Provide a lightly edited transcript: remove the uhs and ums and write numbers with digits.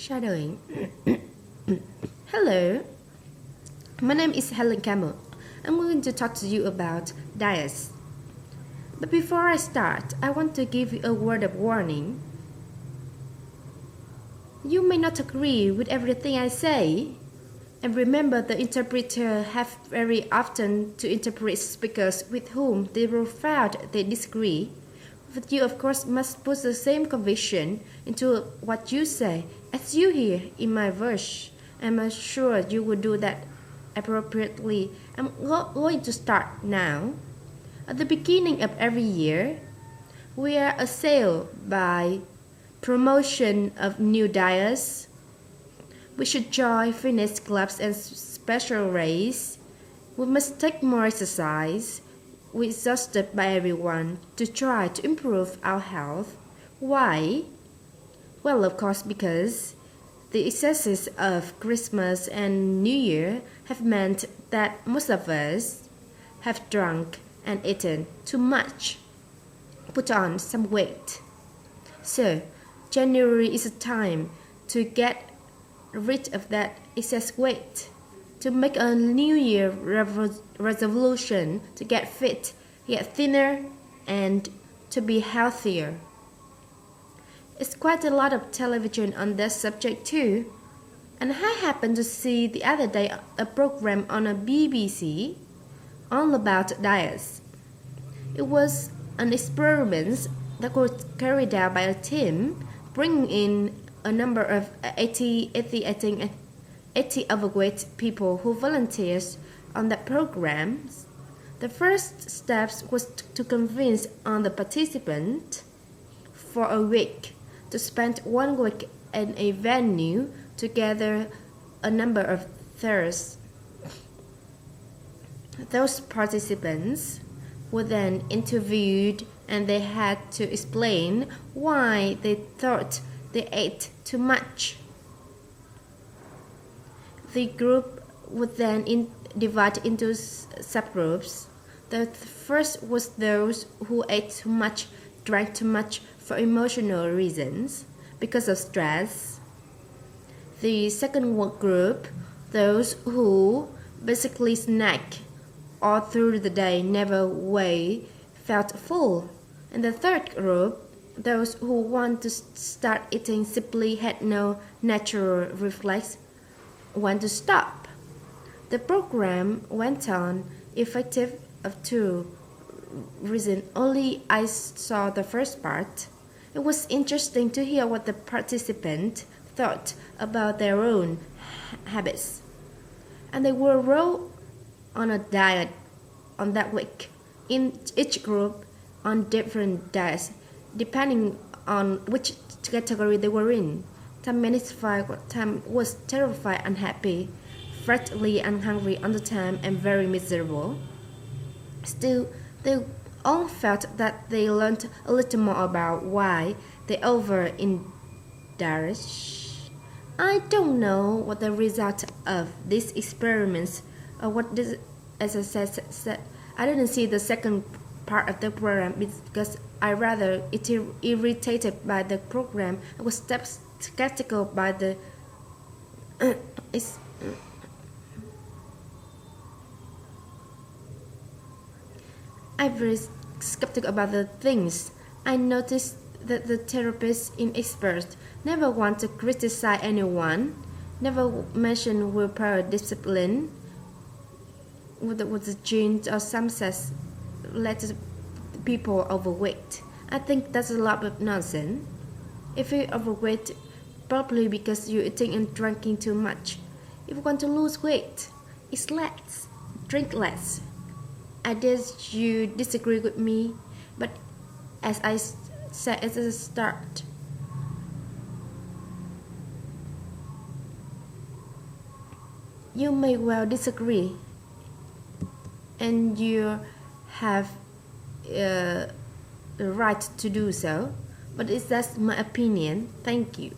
Shadowing. Hello, my name is Helen Campbell. I'm going to talk to you about diets. But before I start, I want to give you a word of warning. You may not agree with everything I say. And remember, the interpreter have very often to interpret speakers with whom they were found they disagree. But you, of course, must put the same conviction into what you say as you hear in my verse. I'm sure you will do that appropriately. I'm going to start now. At the beginning of every year, we are assailed by promotion of new diets. We should join fitness clubs and special race. We must take more exercise. We're exhausted by everyone to try to improve our health. Why? Well, of course, because the excesses of Christmas and New Year have meant that most of us have drunk and eaten too much, put on some weight. So, January is a time to get rid of that excess weight, to make a New Year resolution to get fit, get thinner, and to be healthier. It's quite a lot of television on that subject too. And I happened to see the other day a program on a BBC all about diets. It was an experiment that was carried out by a team bringing in a number of 80 overweight people who volunteered on that program. The first steps was to convince all the participants for a week to spend 1 week in a venue to gather a number of thirsts. Those participants were then interviewed and they had to explain why they thought they ate too much. The group would then divide into subgroups. The first was those who ate too much, drank too much for emotional reasons, because of stress. The second group, those who basically snack all through the day, never felt full. And the third group, those who want to start eating simply had no natural reflex, want to stop. The program went on effective of two reasons. Only I saw the first part. It was interesting to hear what the participants thought about their own habits. And they were all on a diet on that week. In each group on different diets, depending on which category they were in. Some was terrified, unhappy, frightfully and hungry all the time, and very miserable. Still, they all felt that they learned a little more about why they overindulged. I don't know what the result of these experiments or what this, as I said, I didn't see the second part of the program because I rather irritated by the program. I was skeptical by the I'm very skeptical about the things. I noticed that the therapists in experts never want to criticize anyone, never mention willpower, discipline, with the genes or some says let people overweight. I think that's a lot of nonsense. If you're overweight, probably because you're eating and drinking too much. If you want to lose weight, eat less, drink less. I guess you disagree with me, but as I said at the start, you may well disagree, and you have the right to do so, but it's just my opinion. Thank you.